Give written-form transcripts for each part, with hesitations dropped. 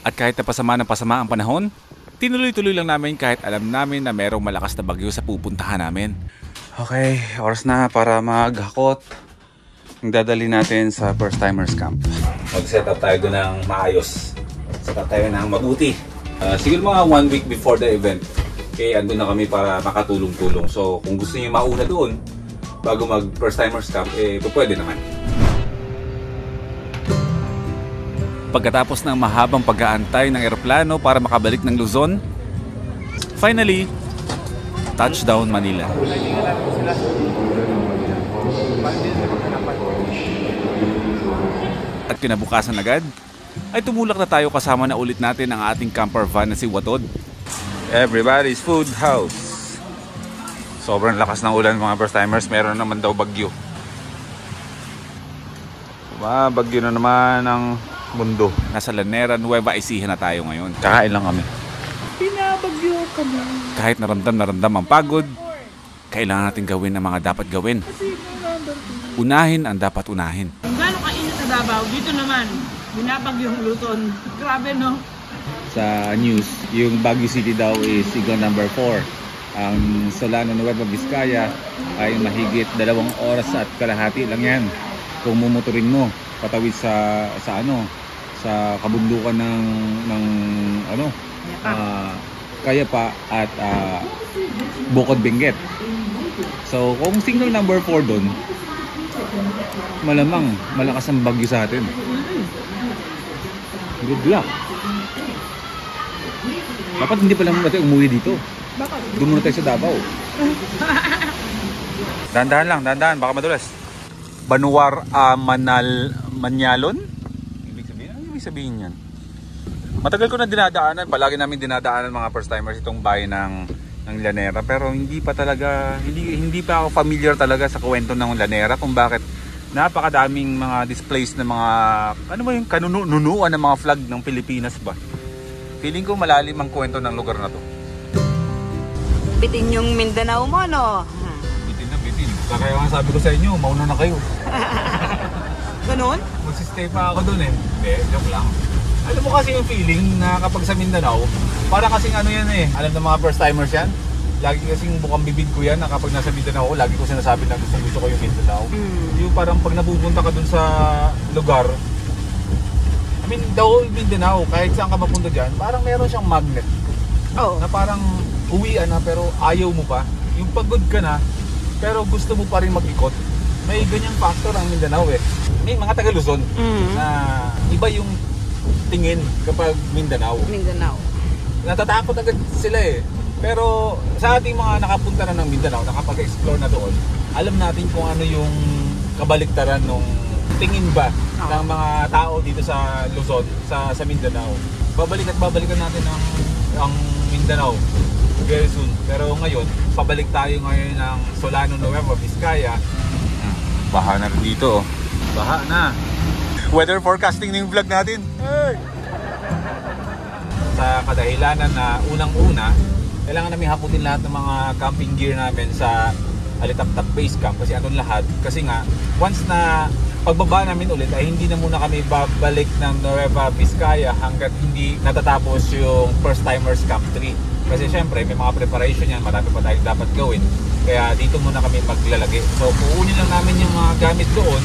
At kahit na pasama ng pasama ang panahon, tinuloy-tuloy lang namin kahit alam namin na merong malakas na bagyo sa pupuntahan namin. Okay, oras na para maghakot. Ang dadali natin sa first timers camp. Mag-set up tayo doon ng maayos. Set up tayo ng mabuti. Siguro mga 1 week before the event. Okay, andun na kami para makatulong-tulong. So kung gusto niyo mauna doon, bago mag first timers camp, pwede naman. Pagkatapos ng mahabang pag-aantay ng eroplano para makabalik ng Luzon, finally, touchdown Manila. At kinabukasan agad, ay tumulak na tayo kasama na ulit natin ang ating camper van na si Watod. Everybody's food house. Sobrang lakas ng ulan mga first timers, meron naman daw bagyo. Bagyo na naman ang mundo. Nasa Lanera, Nueva Ecija na tayo ngayon. Kakain lang kami. Pinabagyo kami. Kahit naramdam ang pagod, kailangan natin gawin ang mga dapat gawin. Unahin ang dapat unahin. Kung gano'n kainit sa Davao, dito naman, binabagyo yung Luzon. Grabe no? Sa news, yung Baguio City daw is sigon number 4. Ang Solano, Nueva Vizcaya ay mahigit 2 oras at kalahati lang yan. Kung mumotorin mo, patawid sa kabundukan ng Kayapa at Bukod Benguet. So kung signal number 4 doon, malamang malakas ang bagyo sa atin. Good luck. Dapat hindi pa lang natin umuwi dito. Doon muna tayo sa Davao. Dahan-dahan, baka madulas. Banuar Manyalon? Ibig sabihin yan. Matagal ko na dinadaanan, palagi namin dinadaanan mga first timers itong bayan ng Lanera, pero hindi pa ako familiar talaga sa kwento ng Lanera kung bakit napakadaming mga displays na mga yung kanunuan ng mga flag ng Pilipinas ba. Feeling ko malalim ang kwento ng lugar na to. Bitin yung Mindanao mo, no? Bitin. Kaya nga sabi ko sa inyo, mauna na kayo. Ganun? Magsistay pa ako dun eh. Hindi, joke lang. Alam mo kasi yung feeling na kapag sa Mindanao, para kasing yan eh. Alam ng mga first timers yan? Lagi kasing bukang bibig ko yan na kapag nasa Mindanao, lagi ko sinasabi na gusto ko yung Mindanao. Yung parang pag napupunta ka dun sa lugar, Mindanao, kahit saan ka mapunta dyan, parang meron siyang magnet. Oh. Na parang uwian na pero ayaw mo pa. Yung pagod ka na, pero gusto mo pa rin mag-ikot. May ganyang factor ang Mindanao eh. May mga taga Luzon na iba yung tingin kapag Mindanao. Natatakot agad sila eh. Pero sa ating mga nakapunta na ng Mindanao, nakapag-explore na doon, alam natin kung ano yung kabaliktaran ng tingin ba ng mga tao dito sa Luzon, sa Mindanao. Babalikan natin ang Mindanao very soon. Pero ngayon, pabalik tayo ngayon ng Solano, Nueva Vizcaya. Baha na rin dito. Baha na. Weather forecasting na yung vlog natin. Hey! Sa kadahilanan na unang-una, kailangan namin haputin lahat ng mga camping gear namin sa Alitaptap Base Camp kasi andun lahat. Kasi nga, once na pagbaba namin ulit ay hindi na muna kami babalik ng Nueva Vizcaya hanggat hindi natatapos yung First Timers Camp 3. Kasi syempre may mga preparation yan, marami pa tayong dapat gawin. Kaya dito muna kami maglalagay. So puunin lang namin yung mga gamit doon.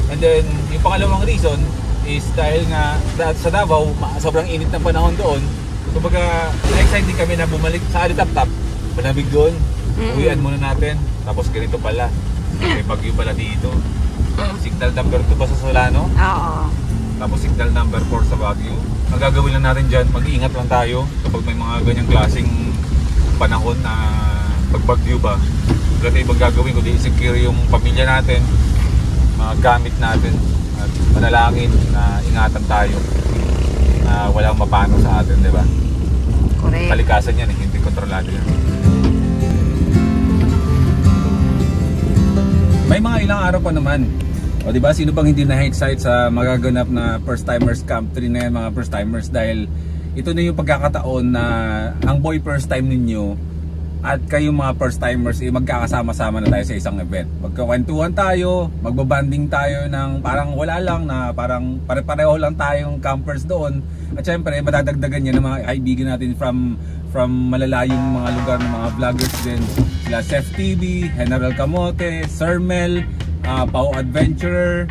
And then yung pangalawang reason is dahil nga sa Davao, sobrang init ng panahon doon. Kumbaga, na-excited kami na bumalik sa Alitaptap. Malamig doon. Uwian muna natin. Tapos ganito pala. May bagyo pala dito. Signal number 2 ba sa Solano? Oo. Tapos signal number 4 sa Baguio. Ang gagawin lang natin dyan, mag-iingat lang tayo kapag may mga ganyang klaseng panahon na pagbagyo ba. Wala tayo ibang gagawin kundi i-secure yung pamilya natin, mga gamit natin, at panalangin na ingatan tayo na walang mapano sa atin, di ba? Correct. Kalikasan yan, hindi kontrolado yan. May mga ilang araw pa naman. O diba, sino bang hindi na-excite sa magaganap na First Timers Camp 3 na yan mga First Timers, dahil ito na yung pagkakataon na ang boy first time ninyo at kayo mga First Timers magkakasama-sama na tayo sa isang event. Magkakwentuhan tayo, magbabanding tayo ng parang wala lang, na parang pare-pareho lang tayong campers doon. At syempre, madadagdagan niya ng mga kaibigan natin from malalayong mga lugar ng mga vloggers din. Sila Chef TV, General Camote, Sir Mel, Pau Adventurer,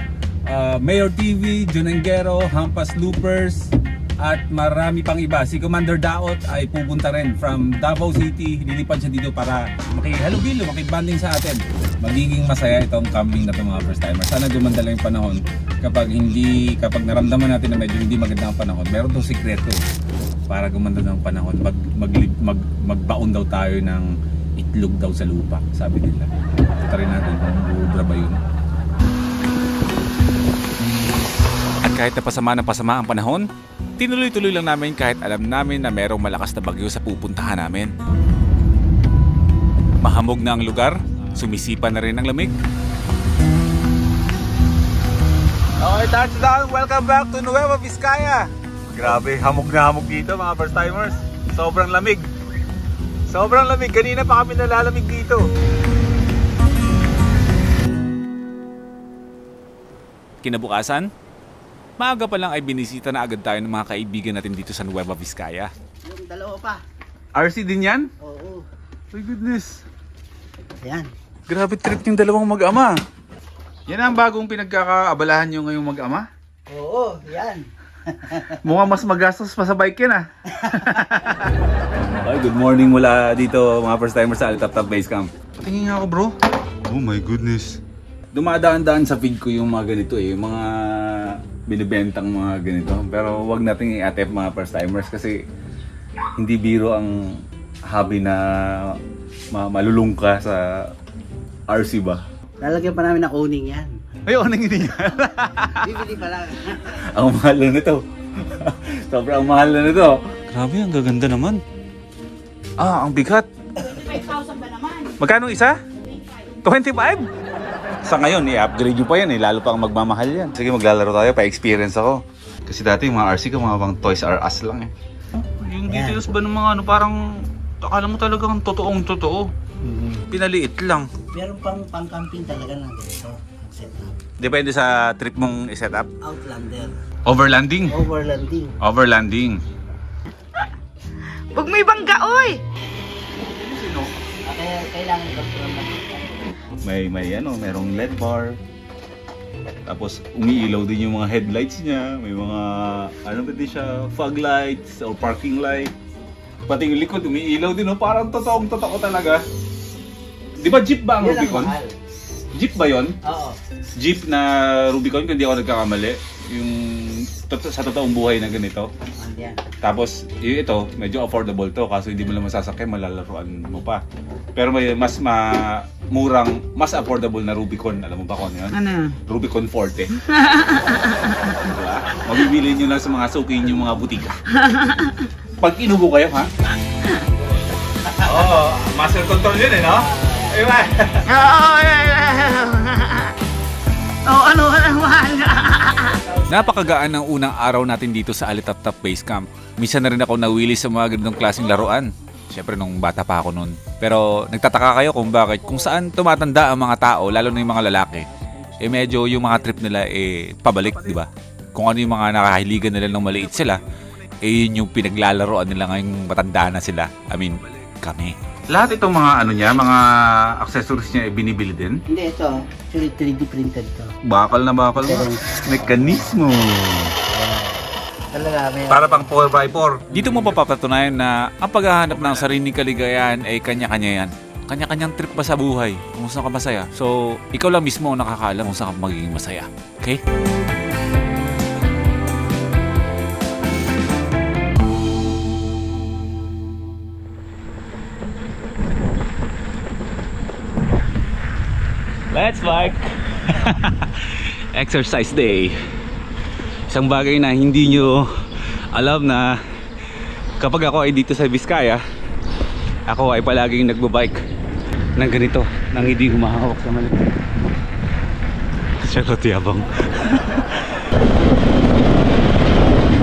Mayor TV, Junengero, Hampas Loopers, at marami pang iba. Si Commander Daot ay pupunta rin from Davao City. Lilipad siya dito para makihalubilo, makibanding sa atin. Magiging masaya itong camping na ito mga first timers. Sana gumanda lang yung panahon. Kapag naramdaman natin na medyo hindi maganda ang panahon, meron itong sikreto para gumanda ng panahon. Magbaon daw tayo ng itlog daw sa lupa, sabi nila. Ito rin natin kung buubra ba yun. At kahit napasama ang panahon, tinuloy-tuloy lang namin kahit alam namin na merong malakas na bagyo sa pupuntahan namin. Mahamog na ang lugar, sumisipa na rin ang lamig. Okay, touchdown! Welcome back to Nueva Vizcaya! Grabe, hamog na hamog dito mga first timers. Sobrang lamig. Sobrang lamig. Kanina pa kami nalalamig dito. Kinabukasan, maaga pa lang ay binisita na agad tayo ng mga kaibigan natin dito sa Nueva Vizcaya. Yung dalawa pa. RC din yan? Oo. My goodness. Ayan. Grabe trip yung dalawang mag-ama. Yan ang bagong pinagkakaabalahan nyo ngayong mag-ama? Oo, yan. Mukhang mas magastos pa sa bike yan ah. Okay, good morning mula dito mga first timers sa Alitap-Tap Base Camp. Patingin nga ako bro. Oh my goodness. Dumadaan-daan sa feed ko yung mga ganito eh. Yung mga binibentang mga ganito. Pero wag nating i-attempt mga first timers kasi hindi biro ang hobby na malulung ka sa RC ba? Lalagyan pa namin ng owning yan. Ayun, nang hindi yan. Bibili pa lang. Ang mahal na nito. Sobrang mahal na nito. Grabe, ang gaganda naman. Ah, ang bigat. 25,000 ba naman? Magkano isa? 25? Sa ngayon, i-upgrade nyo pa yan eh. Lalo pang magmamahal yan. Sige, maglalaro tayo. Pa-experience ako. Kasi dati yung mga RC ko, mga pang Toys R Us lang eh. Yung details ba ng mga ano, parang akala mo talagang totoong totoo. Pinaliit lang. Meron pang camping talaga ng ganito. Setup. Depende sa trip mong i-setup. Outlander. Overlanding? Overlanding. Overlanding. Huwag may bangga, oy! Kaya kailangan i-control na. May ano, merong LED bar. Tapos umiilaw din yung mga headlights niya. May mga ano ba din siya, fog lights or parking light. Pati yung likod umiilaw din, no? Parang totoong totoo talaga. Di ba jeep ba ang Rubicon? Jeep ba yon? Oo. Jeep na Rubicon, kung hindi ako nagkakamali. Yung sa totoong buhay na ganito. Andiyan. Tapos ito, medyo affordable to. Kaso hindi mo lang masasakyan, malalaruan mo pa. Pero may mas murang, mas affordable na Rubicon. Alam mo ba kung ano yun? Ano? Rubicon Forte. Diba? Mabibili nyo lang sa mga sukin yung mga butika. Pag inubo kayo, ha? Oo, master control yun eh, no? Diba? Ano mahal? Napakagaan ng unang araw natin dito sa Alitap-Tap Base Camp. Minsan na rin ako nawili sa mga ganitong klaseng laruan. Siyempre nung bata pa ako noon. Pero nagtataka kayo kung bakit, kung saan tumatanda ang mga tao, lalo na yung mga lalaki. Eh medyo yung mga trip nila pabalik, di ba? Kung ano yung mga nakahiligan nila nung maliit sila, yun yung pinaglalaroan nila ngayong matanda na sila. I mean, kami. Lahat itong mga ano niya, mga accessories niya binibili din? Hindi, ito. Actually 3D printed to. Bakal na bakal mo. Mekanismo. Talaga, may... Para pang 4x4. Dito mo papapatunayan na ang paghahanap ng sariling kaligayahan ay kanya-kanya yan. Kanya-kanyang trip ba sa buhay kung saan ka masaya. So, ikaw lang mismo ang nakakaalam kung saan ka magiging masaya. Okay? Let's bike! Exercise day. Isang bagay na hindi nyo alam na kapag ako ay dito sa Vizcaya, ako ay palaging nagbabike ng ganito, nang hindi humahawak sa mali. Charot yabang.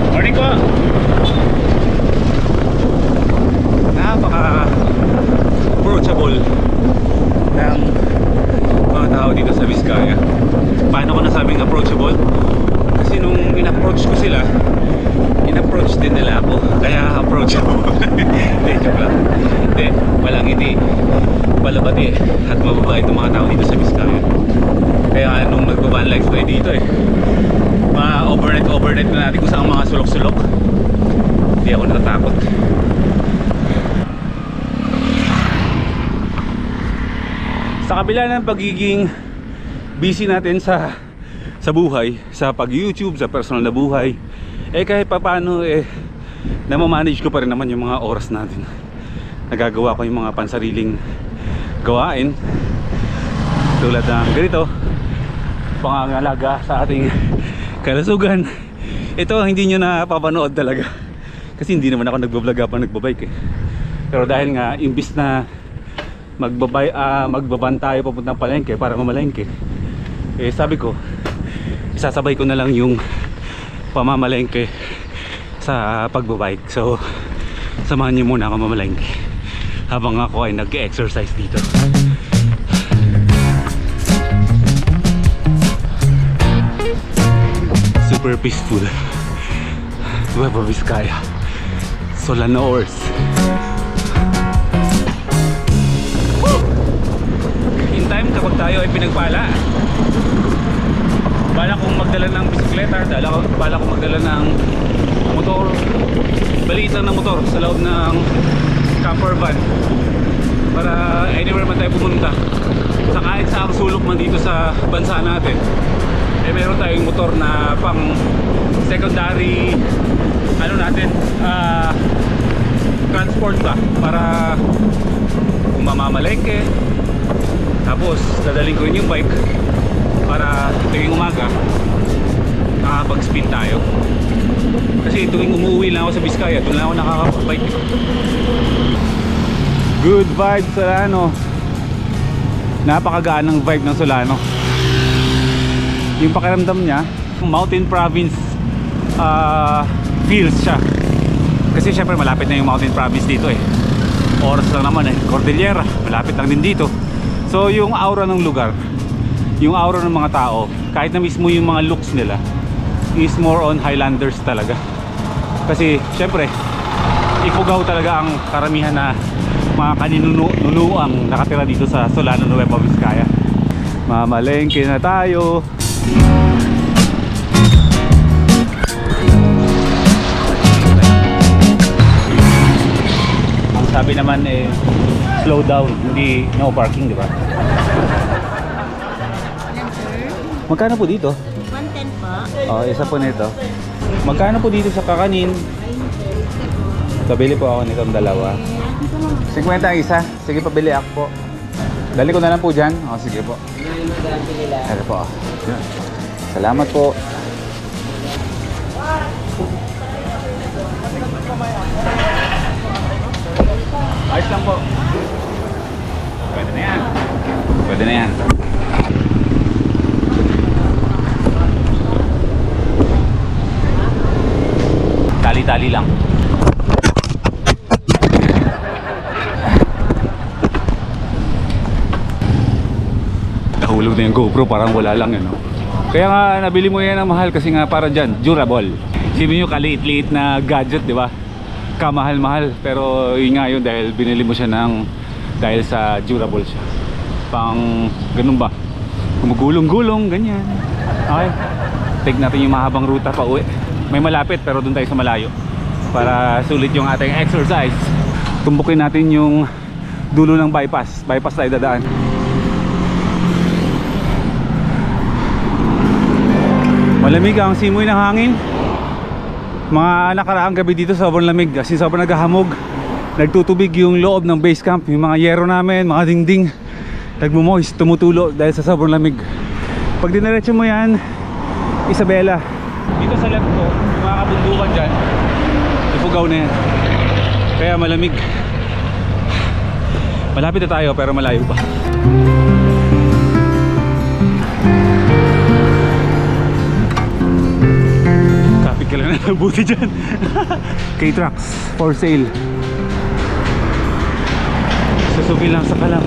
Morning po! Napaka-approachable ng mga tao dito sa Vizcaya. Paano ko nasabing approachable? Kasi nung in-approach ko sila, in-approach malabo. Kaya approach ako. Hindi, joke lang. Hindi, walang hindi palabati at mababa itong mga tao dito sa Vizcaya. Kaya nung nagbaban life ko dito overnight na natin kung saan mga sulok-sulok. Hindi ako natatakot. Sa kabila ng pagiging busy natin sa buhay, sa pag-YouTube, sa personal na buhay, kahit pa paano namamanage ko pa rin naman yung mga oras natin. Nagagawa ko yung mga pansariling gawain tulad ng ganito, pangangalaga sa ating kalusugan. Ito hindi nyo napapanood talaga kasi hindi naman ako nagbablog habang nagbabike pero dahil nga imbis na magbaban tayo papuntang palengke para mamalengke, sabi ko isasabay ko na lang yung pamamalengke sa pagbabike. So samahan nyo muna ako mamalengke habang ako ay nag-exercise dito. Super peaceful. Nueva Vizcaya, Solanores. In time kapag tayo ay pinagpala, bala kong magdala ng bisikleta, bala kong magdala ng motor, baliit lang ng motor sa loob ng camper van para anywhere man tayo pumunta, sa kahit sa sulok man dito sa bansa natin, meron tayong motor na pang secondary transport ba, para kung mamamalengke, tapos dadaling ko yun yung bike para tuwing umaga nakakapag-spin tayo. Kasi tuwing umuwi lang ako sa Vizcaya, doon lang ako nakakapag-bike. Good vibe Solano. Napakagaan ng vibe ng Solano. Yung pakiramdam niya, mountain province feels siya. Kasi syempre malapit na yung mountain province dito oras lang naman Cordillera, malapit lang din dito. So yung aura ng lugar, yung aura ng mga tao, kahit na mismo yung mga looks nila is more on Highlanders talaga. Kasi syempre Ifugao talaga ang karamihan na mga kaninunuang nakatira dito sa Solano, Nueva Vizcaya. Mamalengke na tayo. Ang sabi naman slow down, hindi no parking, di ba? Magkano po dito? 110 po. Oh, isa po nito. Magkano po dito sa kakanin? Pabili po ako nitong dalawa. 50 ang isa. Sige, pabili ako po. Dali ko na lang po dyan. O, sige po. Sige po. Salamat po. Ayos lang po. Pwede na yan. Pwede na yan. Tali-tali lang. Nahulog na yung GoPro, parang wala lang no? Kaya nga nabili mo yan ng mahal kasi nga para dyan, durable. Sabi nyo kaliit-liit na gadget, di ba? Kamahal-mahal, pero yun nga yun dahil binili mo siya dahil sa durable siya. Pang ganun ba? Gumugulong-gulong, ganyan. Okay, take natin yung mahabang ruta pa uwi. May malapit pero doon tayo sa malayo para sulit yung ating exercise. Tumbukin natin yung dulo ng bypass. Bypass tayo dadaan. Malamig ang simoy ng hangin. Mga nakaraang gabi dito sobrang lamig. Kasi sobrang naghahamog. Nagtutubig yung loob ng base camp. Yung mga yero namin, mga dingding, nagmumoist, tumutulo dahil sa sobrang lamig. Pag diniretso mo yan, Isabela, dito sa left ko, yung mga kabundukan dyan, Ifugao na yan. Kaya malamig. Malapit na tayo pero malayo pa. Kapit ka lang na nabuti dyan. K-Trucks for sale. Susubi lang sa kalam.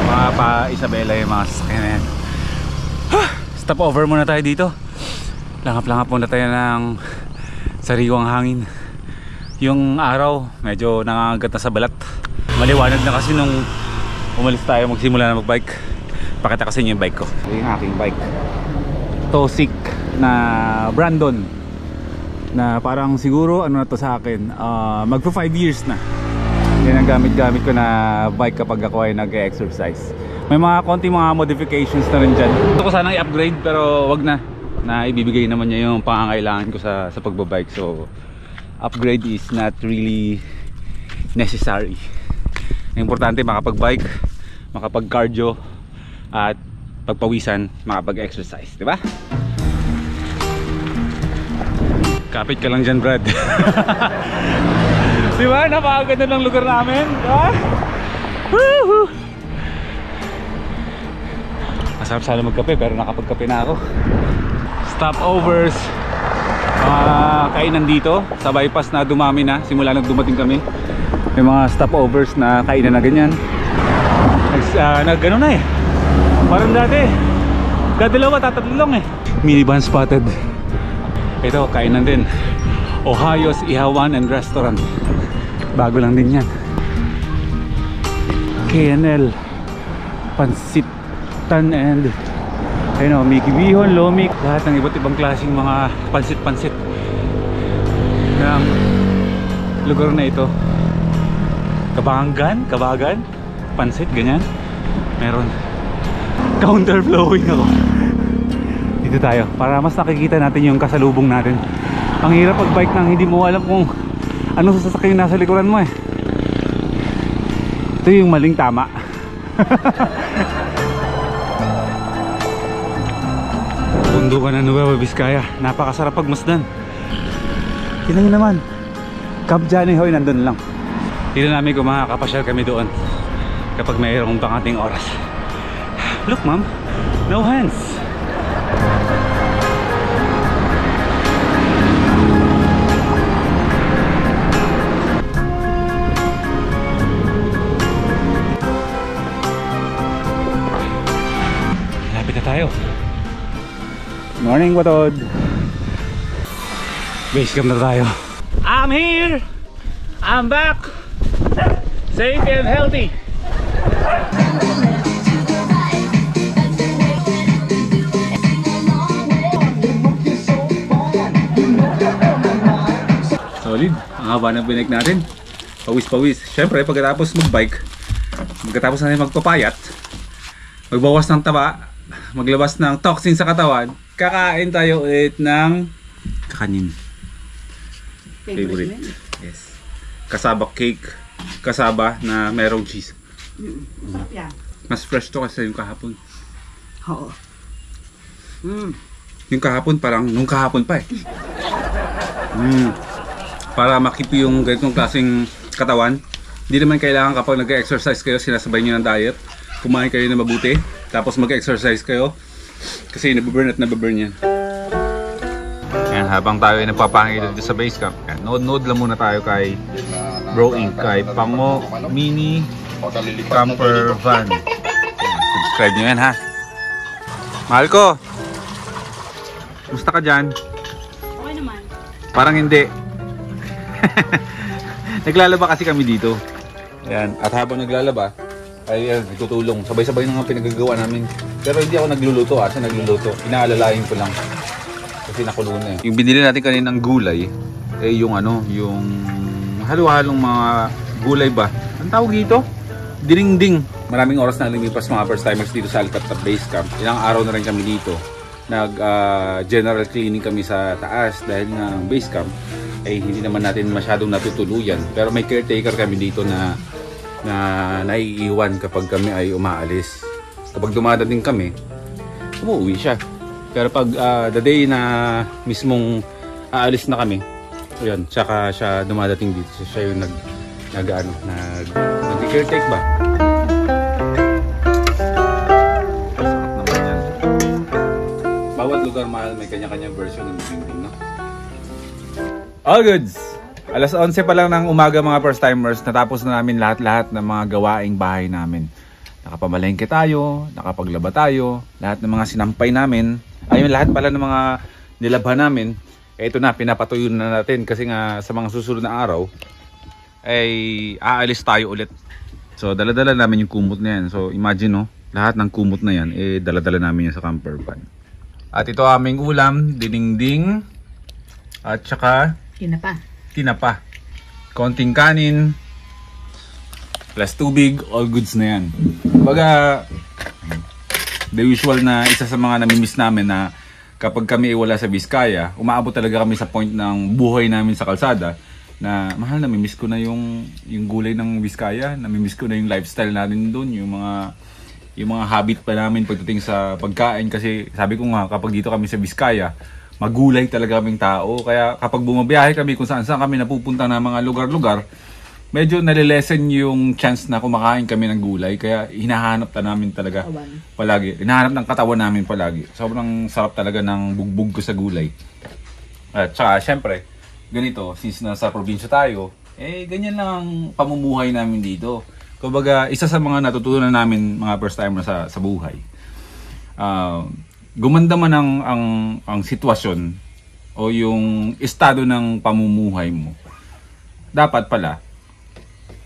Mga pa Isabela yung mga sasakyan na yan. Stop over muna tayo dito. Langap-langap muna tayo ng sariwang hangin. Yung araw medyo nangangagat na sa balat. Maliwanag na kasi nung umalis tayo, magsimula na magbike. Pakita kasi niyo yung bike ko. Yung aking bike Tosik na Brandon, na parang siguro ano na to sa akin, magpo 5 years na. Yan ang gamit ko na bike kapag ako ay nag-exercise. May mga konti mga modifications na rin dyan. Gusto ko sanang i-upgrade pero wag na. Ibibigay naman niya yung pangangailangan ko sa pagbabike. So upgrade is not really necessary. Ang importante makapag-bike, makapag-cardio, at pagpawisan, makapag-exercise, di ba? Kapit ka lang dyan, Brad. Di ba? Napakaganda ng lugar namin, di ba? Woohoo! Masarap sana magkape pero nakapagkape na ako. Stopovers, kainan dito sa bypass na dumami na simula nang dumating kami. May mga stopovers na kainan na ganyan. Nag-ano na eh, parang dati dadalawa tatatlo lang eh. Minivan spotted. Ito kainan din, Ohio's Ihawan and Restaurant. Bago lang din yan. KNL Pansitan and ayun o, Mickey Bihon, Lomik, lahat ng iba't ibang klaseng mga pansit-pansit ng lugar na ito. Kabagan, pansit, ganyan. Meron. Counter-flowing ako. Dito tayo, para mas nakikita natin yung kasalubong natin. Ang hirap pag-bike nang hindi mo alam kung ano sa sasakyan nasa likuran mo eh. Ito yung maling tama. Bundukan ng Nueva Vizcaya, napakasarap pagmasdan. Tingnan naman, Camp Johnny Hoy nandun lang. Dito namin kung makakapasyal kami doon kapag mayroong pangating oras. Look ma'am, no hands. Lapit na tayo. Morning, Watod. Base camp na tayo. I'm here. I'm back. Safe and healthy. Solid. Ang haba ng bike natin. Pawis-pawis. Siyempre, pagkatapos mag-bike, pagkatapos natin magpapayat, magbawas ng taba, maglabas ng toxin sa katawan, kakain tayo ulit ng kakanin. Favorite. Yes. Kasaba cake, kasaba na merong cheese. Masarap yan. Mas fresh to kasi yung kahapon. Oo. Yung kahapon parang nung kahapon pa eh. Para makip yung ganitong klaseng katawan. Hindi naman kailangan kapag nag-exercise kayo, sinasabay nyo ng diet, kumain kayo na mabuti, tapos mag-exercise kayo kasi nababurn at nababurn yan. Yan, habang tayo ay nagpapahangin dito sa base camp, nood lang muna tayo kay Bro Inc, kay Pango Mini Camper Van. Yan, subscribe nyo yan ha. Mahal ko, musta ka dyan? Okay naman. Parang hindi. Naglalaba kasi kami dito. Yan, at habang naglalaba ay nagtutulong. Sabay-sabay na nga pinagagawa namin. Pero hindi ako nagluluto, asa nagluluto. Inaalalayan ko lang. Kasi nakulo na eh. Yung binili natin kaninang gulay, eh yung ano, yung halo-halong mga gulay ba? Ang tawag dito? Dinding. Maraming oras na lumipas mga first timers dito sa Alcatraz Base Camp. Ilang araw na rin kami dito. General cleaning kami sa taas dahil ng base camp ay hindi naman natin masyadong natutuluyan. Pero may caretaker kami dito na naiiwan kapag kami ay umaalis. Kapag dumadating kami, umuwi siya. Pero pag the day na mismong aalis na kami, ayun, tsaka siya dumadating dito. Siya yung nag-caretake ba? Sarap naman yan. Bawat lugar mahal may kanya-kanyang version ng building, no? All goods! Alas 11 pa lang ng umaga mga first timers, natapos na namin lahat-lahat ng mga gawaing bahay namin. Nakapamalengke tayo, nakapaglaba tayo, lahat ng mga sinampay namin, ayun lahat pala ng mga nilabhan namin. Ito na, pinapatuyo na natin kasi nga sa mga susunod na araw ay aalis tayo ulit. So dala-dala namin yung kumot na yan. So imagine lahat ng kumot na yan dala-dala namin yan sa camper van. At ito aming ulam, dinengdeng at saka tinapa. Konting kanin plus tubig, all goods na yan. Kumbaga, the usual na isa sa mga namimiss namin na kapag kami wala sa Vizcaya, umaabot talaga kami sa point ng buhay namin sa kalsada na mahal, namimiss ko na yung gulay ng Vizcaya, namimiss ko na yung lifestyle natin doon, yung mga habit pa namin pagdating sa pagkain. Kasi sabi ko nga, kapag dito kami sa Vizcaya, magulay talaga kaming tao. Kaya kapag bumabiyahe kami kung saan kami napupunta na mga lugar-lugar, medyo nalilesen yung chance na kumakain kami ng gulay. Kaya hinahanap na namin talaga palagi. Hinahanap ng katawan namin palagi. Sobrang sarap talaga ng bugbog ko sa gulay. At saka syempre, ganito, since nasa probinsya tayo, ganyan lang ang pamumuhay namin dito. Kumbaga, isa sa mga natutunan namin mga first timer sa buhay. Gumanda man ang sitwasyon o yung estado ng pamumuhay mo, dapat pala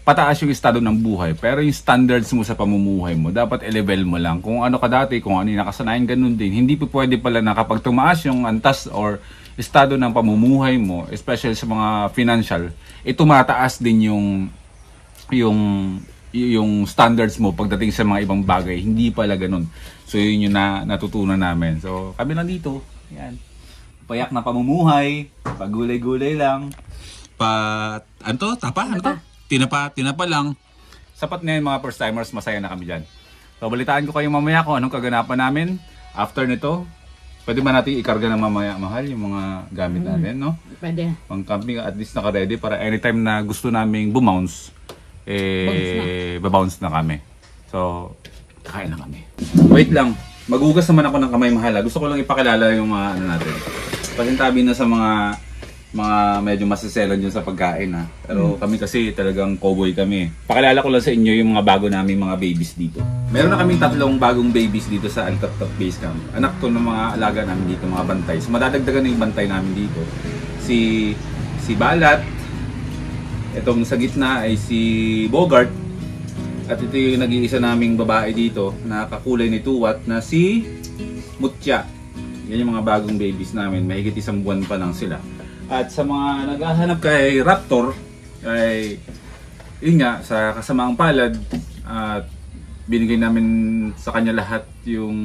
pataas yung estado ng buhay, pero yung standards mo sa pamumuhay mo, dapat i-level mo lang. Kung ano ka dati, kung ano yung nakasanayan, ganun din. Hindi pa pwede pala na kapag tumaas yung antas or estado ng pamumuhay mo, especially sa mga financial, tumataas din yung standards mo pagdating sa mga ibang bagay. Hindi pala ganun. So yun yung natutunan namin. So kami lang dito, yan. Payak na pamumuhay, pagulay-gulay lang, tinapa lang. Sapat na yun mga first timers, masaya na kami dyan. So balitaan ko kayo mamaya kung anong kaganapan namin after nito. Pwede ba natin ikarga na mamaya, mahal, yung mga gamit natin, no? Pwede. Pang camping, at least naka-ready para anytime na gusto naming bumounce, babounce na kami. So, kakain na kami. Wait lang, magugas naman ako ng kamay, mahal. Gusto ko lang ipakilala yung mga ano natin. Pasintabi na sa mga medyo masiselan dyan sa pagkain, ha. Pero kami kasi talagang cowboy kami. Pakilala ko lang sa inyo yung mga bago namin mga babies dito. Meron na kaming 3 bagong babies dito sa Altap-Top Base Camp. Anak to ng mga alaga namin dito, mga bantay. So madadagdagan na yung bantay namin dito. Si Balat. Itong sa gitna ay si Bogart. At ito yung nag-iisa naming babae dito na kakulay ni Tuwat na si Mutya. Yan yung mga bagong babies namin. Mahigit 1 buwan pa lang sila. At sa mga naghahanap kay Raptor, ay yun nga, sa kasamaang palad, at binigay namin sa kanya lahat yung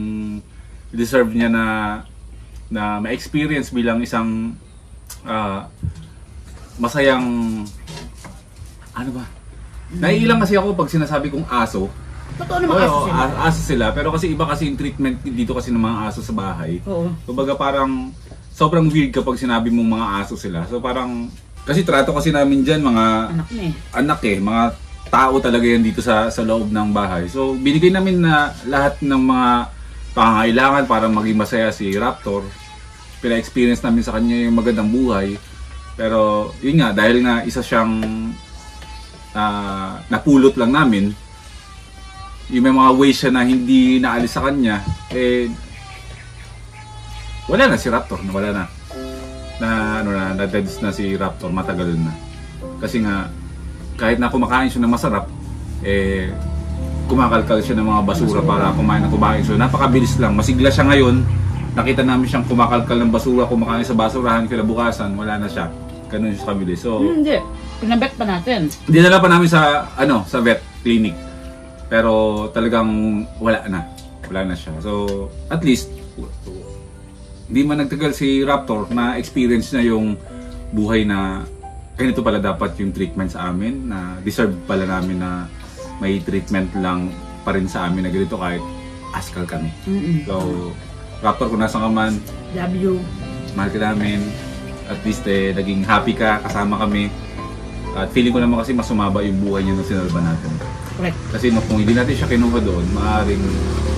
deserve niya na ma-experience bilang isang masayang, ano ba? Naiilang kasi ako pag sinasabi kong aso. Totoo naman aso sila. Aso sila, pero kasi iba kasi yung treatment dito kasi ng mga aso sa bahay. Oo. Kumbaga parang sobrang weird kapag sinabi mong mga aso sila. So parang, kasi trato kasi namin dyan mga anak mga tao talaga yan dito sa loob ng bahay. So binigay namin na lahat ng mga pangangailangan para maging masaya si Raptor. Pina-experience namin sa kanya yung magandang buhay. Pero yun nga, dahil nga isa siyang napulot lang namin, yung may mga ways siya na hindi naalis sa kanya, wala na si Raptor, wala na na-deads na si Raptor, matagal na. Kasi nga kahit na kumakain siya ng masarap, kumakalkal siya ng mga basura para kumain. So napakabilis lang, masigla siya ngayon. Nakita namin siyang kumakalkal ng basura, kumakain sa basurahan, kinabukasan wala na siya. Ganun siya kabilis. So hindi, pinabet pa natin. Dinala pa namin sa vet clinic. Pero talagang wala na siya. So at least hindi man nagtagal si Raptor na experience na yung buhay na ganito pala dapat yung treatment sa amin, na deserve pala namin na may treatment lang pa rin sa amin na ganito kahit askal kami. So Raptor, kung nasa ka man, love you. Mahal ka namin. At least naging happy ka, kasama kami. At feeling ko naman kasi mas sumaba yung buhay niya nung sinalba natin. Correct. Kasi kung hindi natin siya kinuha doon, maaaring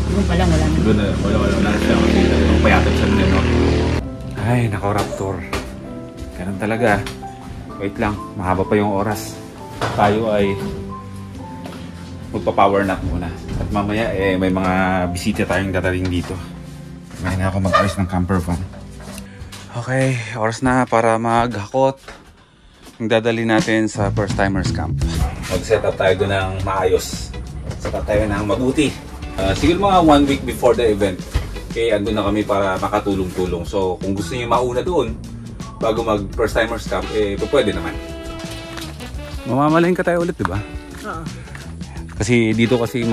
Doon pa lang wala na. doon wala na siya kasi talagang payatag siya nun, no? Ay, nako Raptor. Ganun talaga. Wait lang, mahaba pa yung oras. Tayo ay magpa-power nap muna. At mamaya may mga bisita tayong dadating dito. May na ako mag-ayos ng camper van. Okay, oras na para maghakot. Yung dadali natin sa first timers camp. Mag-set up tayo doon ng maayos. Set up tayo ng mabuti. Siguro mga 1 week before the event. Okay, andun na kami para makatulong-tulong. So kung gusto niyo mauna doon bago mag first timers camp, pwede naman. Mamamalahin ka tayo ulit, di ba? Oo. Kasi dito kasi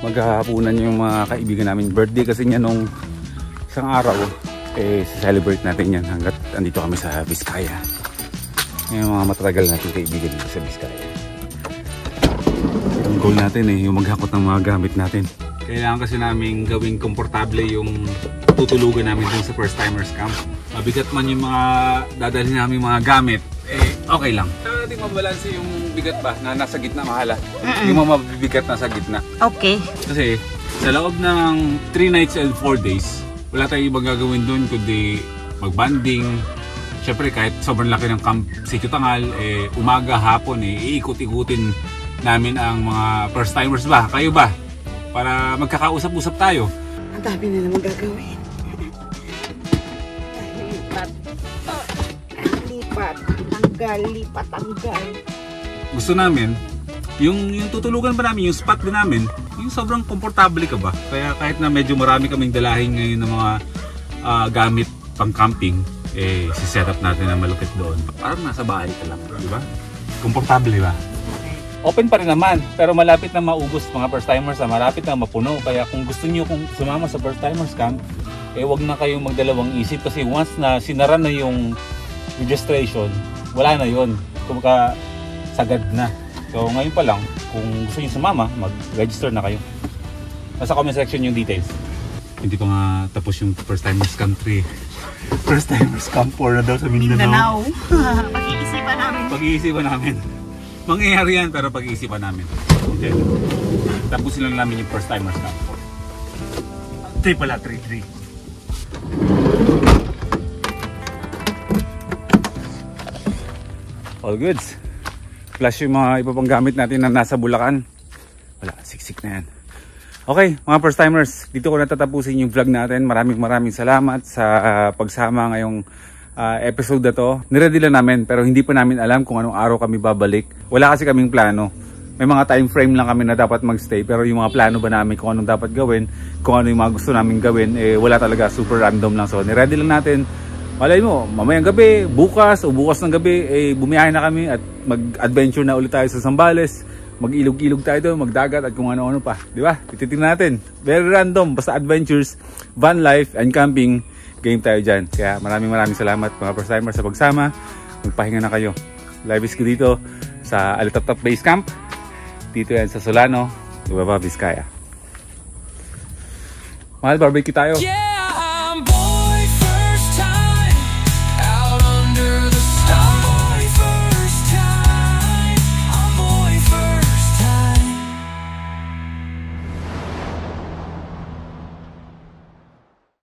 maghahapunan yung mga kaibigan namin. Birthday kasi niya nung isang araw. Celebrate natin yan hanggat andito kami sa Vizcaya. Yung mga matatagal natin kaibigan dito sa Vizcaya. Ang goal natin yung maghakot ng mga gamit natin. Kailangan kasi namin gawing komportable yung tutulugan namin dun sa first timers camp. Mabigat man yung mga dadalhin namin mga gamit, okay lang. Hindi mabalanse yung bigat ba na nasa gitna, mahala. Yung mga mabibigat nasa gitna. Okay. Kasi sa loob ng 3 nights and 4 days, wala tayong ibang gagawin doon kundi mag-banding. Siyempre kahit sobrang laki ng camp Sitio Tangal, umaga, hapon, iikot-ikutin namin ang mga first timers ba? Kayo ba? Para magkakausap-usap tayo. Ang dami na naman gagawin. Lipat, tanggal. Gusto namin, yung tutulugan ba namin, yung spot ba namin, yung sobrang komportable ka ba? Kaya kahit na medyo marami kaming dalahin ngayon ng mga gamit pang camping, si-set up natin na malupit doon. Parang nasa bahay ka lang, di ba? Komportable ba? Open pa rin naman, pero malapit na maubos mga first timers, malapit na mapuno. Kaya kung gusto niyo kung sumama sa first timers camp, wag na kayong magdalawang isip kasi once na sinara na yung registration, wala na yon. Kumbaga sagad na. So ngayon pa lang, kung gusto niyo sumama, mag-register na kayo. Nasa comment section yung details. Hindi pa nga tapos yung first timers camp 3. First timers camp 4 na daw sa Mindanao. Pag-iisipan namin. Pag-iisipan namin. Mangyayari yan pero pag-iisipan namin. Okay. Tapusin lang namin yung first timers camp 4. 3 pala, 3. All goods. Plus yung mga iba pang gamit natin na nasa Bulacan. Wala, siksik na yan. Okay, mga first timers, dito ko natatapusin yung vlog natin. Maraming salamat sa pagsama ngayong episode na to. Niready lang namin pero hindi pa namin alam kung anong araw kami babalik. Wala kasi kaming plano. May mga time frame lang kami na dapat magstay pero yung mga plano ba namin kung anong dapat gawin, kung ano yung mga gusto namin gawin, wala talaga, super random lang. So niready lang natin. Malay mo, mamayang gabi, bukas ng gabi, bumiyahe na kami at mag-adventure na ulit tayo sa Zambales. Mag-ilog-ilog tayo doon, magdagat at kung ano-ano pa. Di ba? Ititignan natin. Very random. Basta adventures, van life, and camping. Game tayo dyan. Kaya maraming salamat mga first timers sa pagsama. Magpahinga na kayo. Live is ko dito sa Alitaptap Base Camp. Dito yan sa Solano, Nueva Vizcaya. Mahal, barbecue tayo.